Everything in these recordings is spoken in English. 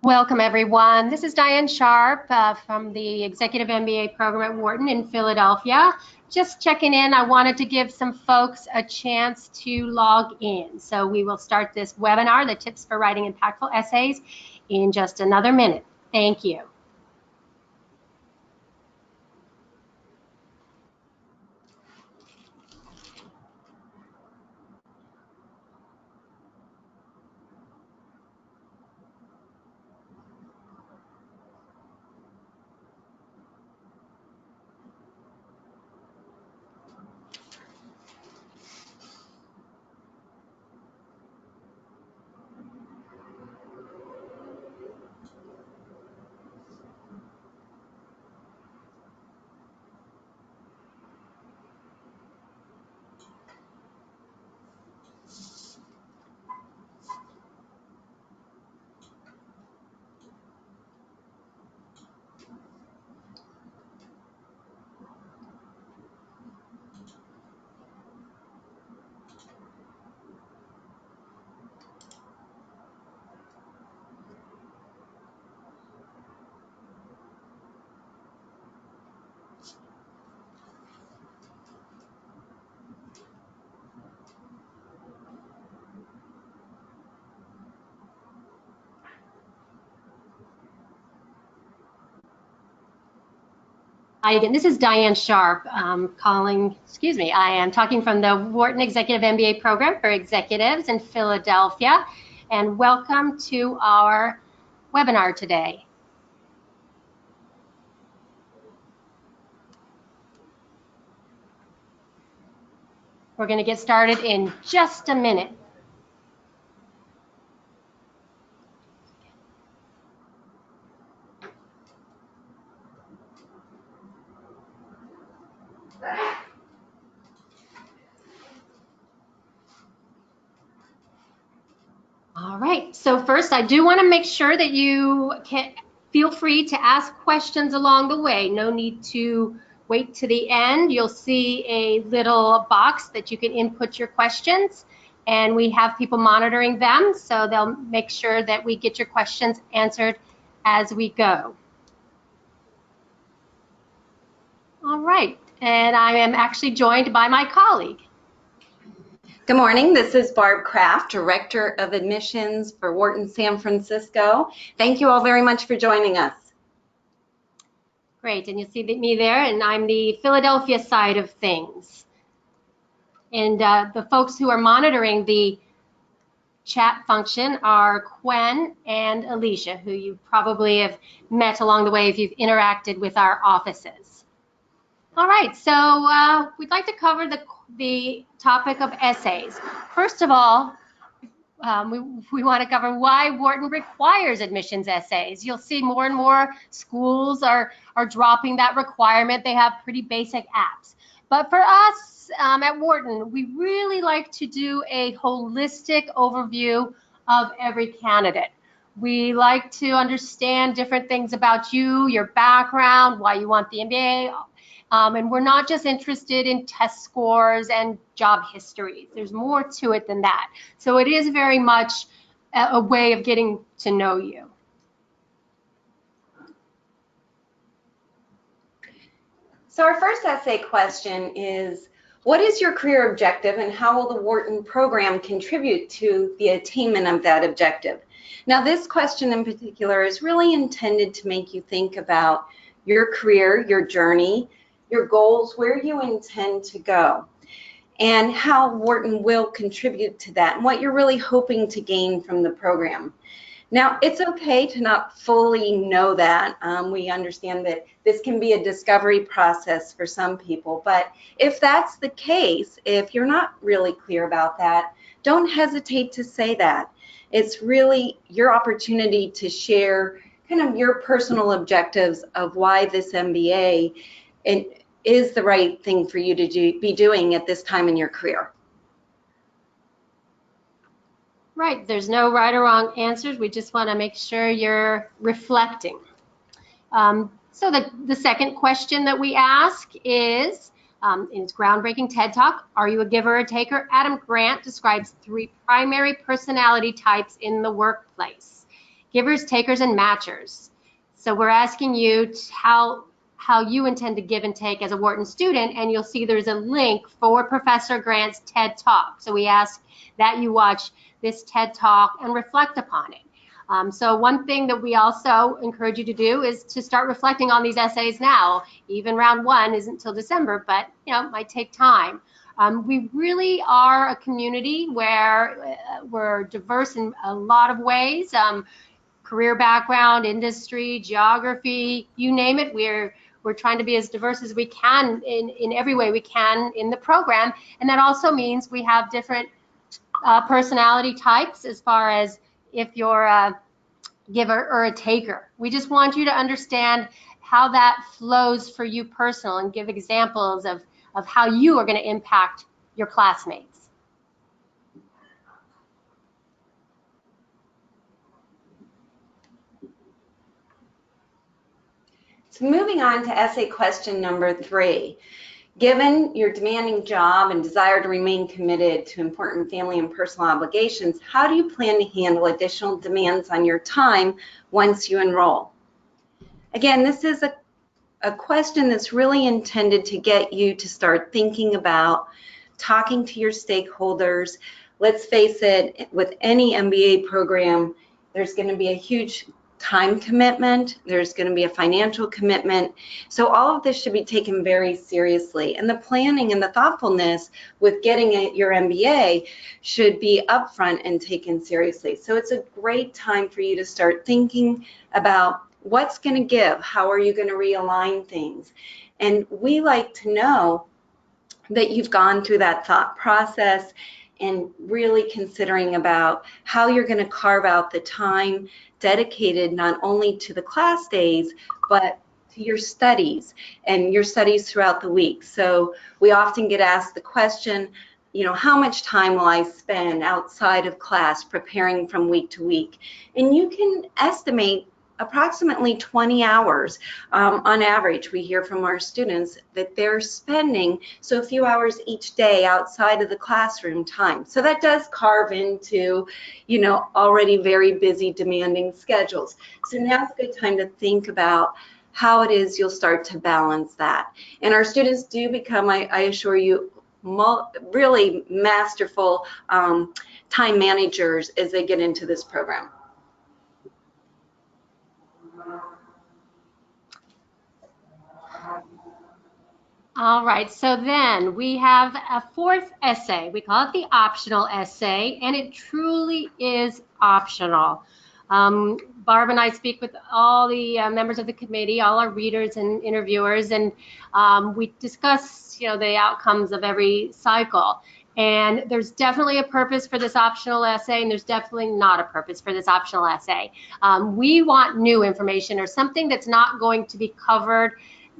Welcome, everyone. This is Diane Sharp from the Executive MBA program at Wharton in Philadelphia. Just checking in. I wanted to give some folks a chance to log in. So we will start this webinar, the tips for writing impactful essays, in just another minute. Thank you. Hi again, this is Diane Sharp I am talking from the Wharton Executive MBA program for executives in Philadelphia, and welcome to our webinar today. We're going to get started in just a minute. All right, so first I do want to make sure that you can feel free to ask questions along the way. No need to wait to the end. You'll see a little box that you can input your questions, and we have people monitoring them, so they'll make sure that we get your questions answered as we go. All right, and I am actually joined by my colleague. Good morning, this is Barb Kraft, Director of Admissions for Wharton San Francisco. Thank you all very much for joining us. Great, and you see me there, and I'm the Philadelphia side of things. And the folks who are monitoring the chat function are Quen and Alicia, who you probably have met along the way if you've interacted with our offices. All right, so we'd like to cover the topic of essays. First of all, we want to cover why Wharton requires admissions essays. You'll see more and more schools are dropping that requirement. They have pretty basic apps. But for us at Wharton, we really like to do a holistic overview of every candidate. We like to understand different things about you, your background, why you want the MBA, and we're not just interested in test scores and job histories. There's more to it than that. So it is very much a way of getting to know you. So our first essay question is, what is your career objective and how will the Wharton program contribute to the attainment of that objective? Now this question in particular is really intended to make you think about your career, your journey, your goals, where you intend to go, and how Wharton will contribute to that, and what you're really hoping to gain from the program. Now, it's okay to not fully know that. We understand that this can be a discovery process for some people, but if that's the case, if you're not really clear about that, don't hesitate to say that. It's really your opportunity to share kind of your personal objectives of why this MBA is the right thing for you to be doing at this time in your career. Right, there's no right or wrong answers. We just want to make sure you're reflecting. So the second question that we ask is groundbreaking TED Talk, are you a giver or a taker? Adam Grant describes 3 primary personality types in the workplace. givers, takers, and matchers. So we're asking you how you intend to give and take as a Wharton student, and you'll see there's a link for Professor Grant's TED Talk. So we ask that you watch this TED Talk and reflect upon it. So one thing that we also encourage you to do is to start reflecting on these essays now. Even round one isn't until December, but it might take time. We really are a community where we're diverse in a lot of ways. Career background, industry, geography, you name it. We're trying to be as diverse as we can in every way we can in the program. And that also means we have different personality types as far as if you're a giver or a taker. We just want you to understand how that flows for you personal and give examples of how you are going to impact your classmates. So moving on to essay question number 3. Given your demanding job and desire to remain committed to important family and personal obligations, how do you plan to handle additional demands on your time once you enroll? Again, this is a question that's really intended to get you to start thinking about talking to your stakeholders. Let's face it, with any MBA program, there's going to be a huge time commitment, there's going to be a financial commitment. So all of this should be taken very seriously. And the planning and the thoughtfulness with getting your MBA should be upfront and taken seriously. So it's a great time for you to start thinking about what's going to give, how are you going to realign things. And we like to know that you've gone through that thought process and really considering about how you're going to carve out the time dedicated not only to the class days, but to your studies and your studies throughout the week. So we often get asked the question, how much time will I spend outside of class preparing from week to week? And you can estimate approximately 20 hours on average. We hear from our students that they're spending a few hours each day outside of the classroom time. So that does carve into, already very busy, demanding schedules. So now's a good time to think about how it is you'll start to balance that. And our students do become, I assure you, really masterful time managers as they get into this program. All right, so then we have a 4th essay. We call it the optional essay, and it truly is optional. Barb and I speak with all the members of the committee, all our readers and interviewers, and we discuss, the outcomes of every cycle. And there's definitely a purpose for this optional essay, and there's definitely not a purpose for this optional essay. We want new information or something that's not going to be covered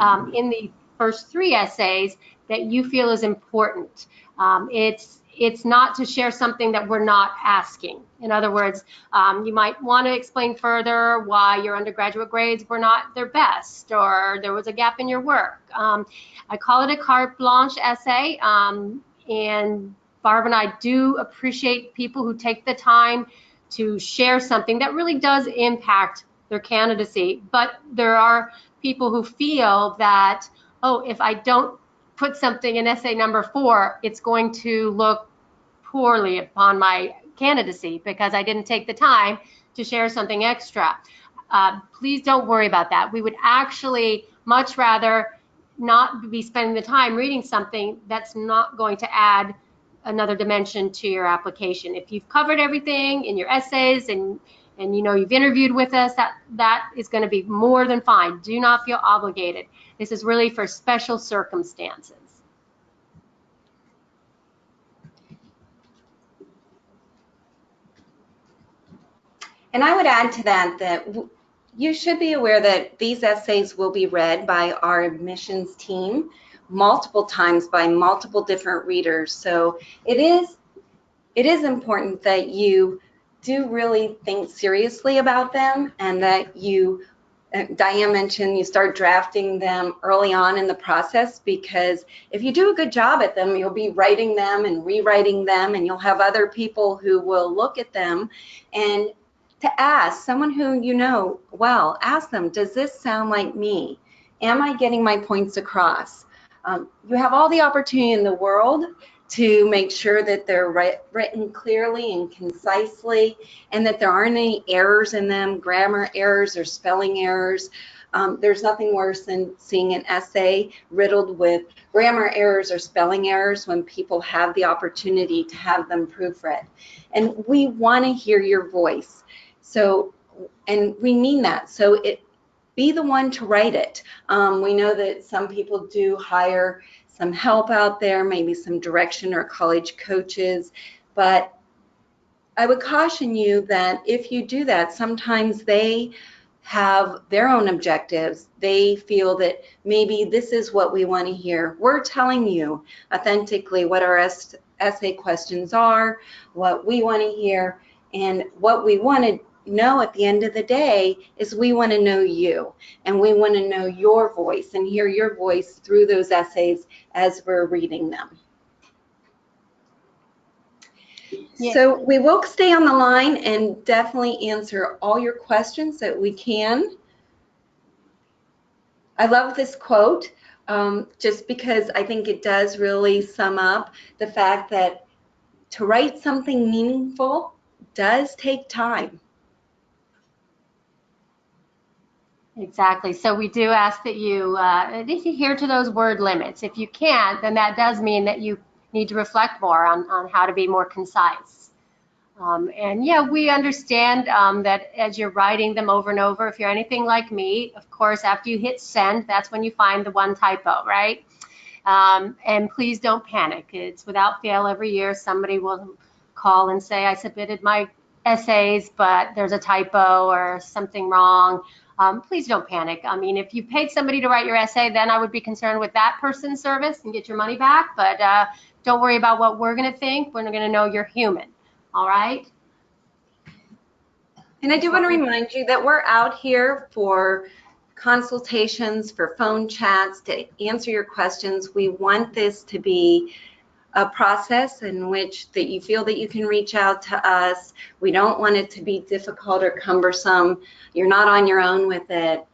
in the first 3 essays that you feel is important. It's not to share something that we're not asking. In other words, you might want to explain further why your undergraduate grades were not their best or there was a gap in your work. I call it a carte blanche essay, and Barb and I do appreciate people who take the time to share something that really does impact their candidacy. But there are people who feel that, oh, if I don't put something in essay number 4, it's going to look poorly upon my candidacy because I didn't take the time to share something extra. Please don't worry about that. We would actually much rather not be spending the time reading something that's not going to add another dimension to your application. If you've covered everything in your essays and you've interviewed with us, that is going to be more than fine. Do not feel obligated. This is really for special circumstances. And I would add to that you should be aware that these essays will be read by our admissions team multiple times by multiple different readers. So it is important that you do really think seriously about them and that you, Diane mentioned, you start drafting them early on in the process, because if you do a good job at them, you'll be writing them and rewriting them, and you'll have other people who will look at them and to ask someone who you know well, ask them, does this sound like me? Am I getting my points across? You have all the opportunity in the world to make sure that they're written clearly and concisely, and that there aren't any errors in them, grammar errors or spelling errors. There's nothing worse than seeing an essay riddled with grammar errors or spelling errors when people have the opportunity to have them proofread. And we want to hear your voice. So, and we mean that. So be the one to write it. We know that some people do hire some help out there, maybe some direction or college coaches, but I would caution you that if you do that, sometimes they have their own objectives. They feel that maybe this is what we want to hear. We're telling you authentically what our essay questions are, what we want to hear, and what we want to know at the end of the day is we want to know you, and we want to know your voice and hear your voice through those essays as we're reading them. Yeah. So we will stay on the line and definitely answer all your questions that we can. I love this quote just because I think it does really sum up the fact that to write something meaningful does take time. Exactly. So we do ask that you adhere to those word limits. If you can't, then that does mean that you need to reflect more on how to be more concise. And yeah, we understand that as you're writing them over and over, if you're anything like me, of course, after you hit send, that's when you find the one typo, right? And please don't panic. It's without fail every year. Somebody will call and say, I submitted my essays, but there's a typo or something wrong. Please don't panic. I mean, if you paid somebody to write your essay, then I would be concerned with that person's service and get your money back. But don't worry about what we're going to think. We're going to know you're human. All right? And I do want to remind you that we're out here for consultations, for phone chats, to answer your questions. We want this to be a process in which that you feel that you can reach out to us. We don't want it to be difficult or cumbersome. You're not on your own with it.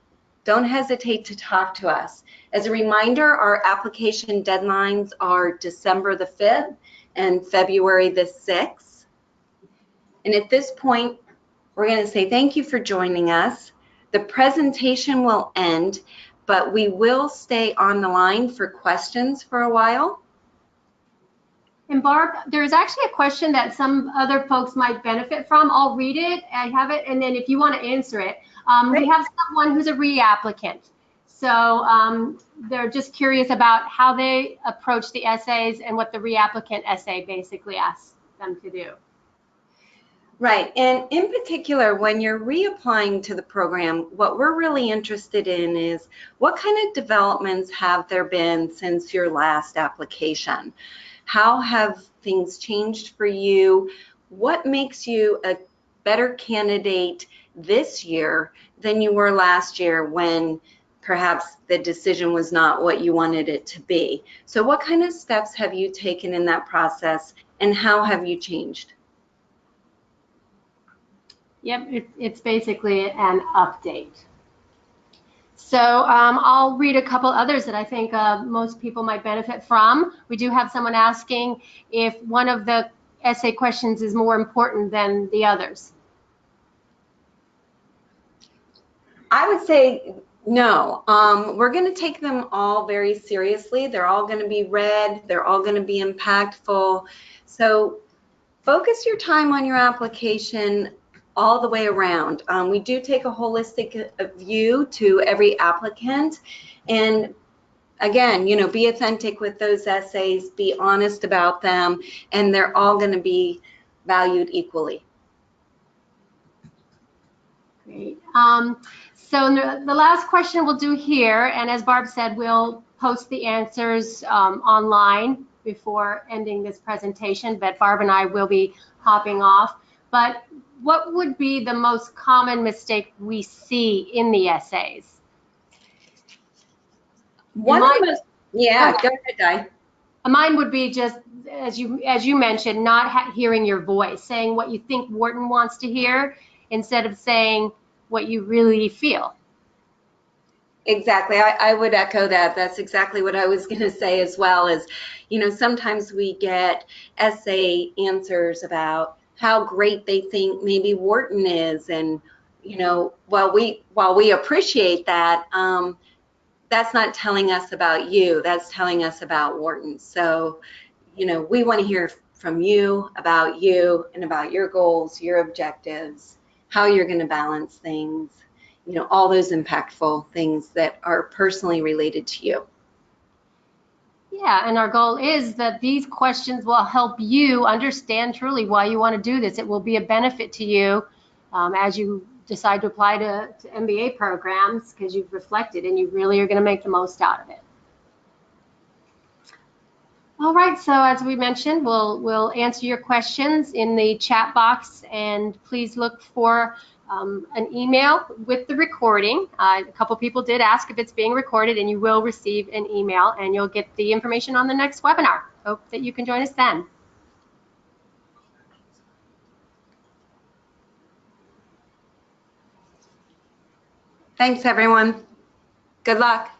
Don't hesitate to talk to us. As a reminder, our application deadlines are December the 5th and February the 6th. And at this point, we're going to say thank you for joining us. The presentation will end, but we will stay on the line for questions for a while. And Barb, there's actually a question that some other folks might benefit from. I'll read it. I have it, and then if you want to answer it, we have someone who's a reapplicant. So they're just curious about how they approach the essays and what the reapplicant essay basically asks them to do. Right, and in particular, when you're reapplying to the program, what we're really interested in is what kind of developments have there been since your last application? How have things changed for you? What makes you a better candidate this year than you were last year when perhaps the decision was not what you wanted it to be? So what kind of steps have you taken in that process, and how have you changed? Yep, it's basically an update. So I'll read a couple others that I think most people might benefit from. We do have someone asking if one of the essay questions is more important than the others. I would say no. We're going to take them all very seriously. They're all going to be read. They're all going to be impactful. So focus your time on your application all the way around. We do take a holistic view to every applicant, and again, you know, be authentic with those essays, be honest about them, and they're all going to be valued equally. Great. So the last question we'll do here, and as Barb said, we'll post the answers online before ending this presentation, but Barb and I will be hopping off. But what would be the most common mistake we see in the essays? One of the most, yeah, go ahead, Di. Mine would be just, as you mentioned, not hearing your voice, saying what you think Wharton wants to hear, instead of saying what you really feel. Exactly. I would echo that. That's exactly what I was going to say as well. Is, you know, sometimes we get essay answers about how great they think maybe Wharton is, and, you know, while we appreciate that, that's not telling us about you. That's telling us about Wharton. So, you know, we want to hear from you and about your goals, your objectives, how you're going to balance things, you know, all those impactful things that are personally related to you. Yeah, and our goal is that these questions will help you understand truly why you want to do this. It will be a benefit to you as you decide to apply to MBA programs, because you've reflected and you really are going to make the most out of it. All right, so as we mentioned, we'll answer your questions in the chat box, and please look for an email with the recording. A couple people did ask if it's being recorded, and you will receive an email, and you'll get the information on the next webinar. Hope that you can join us then. Thanks, everyone. Good luck.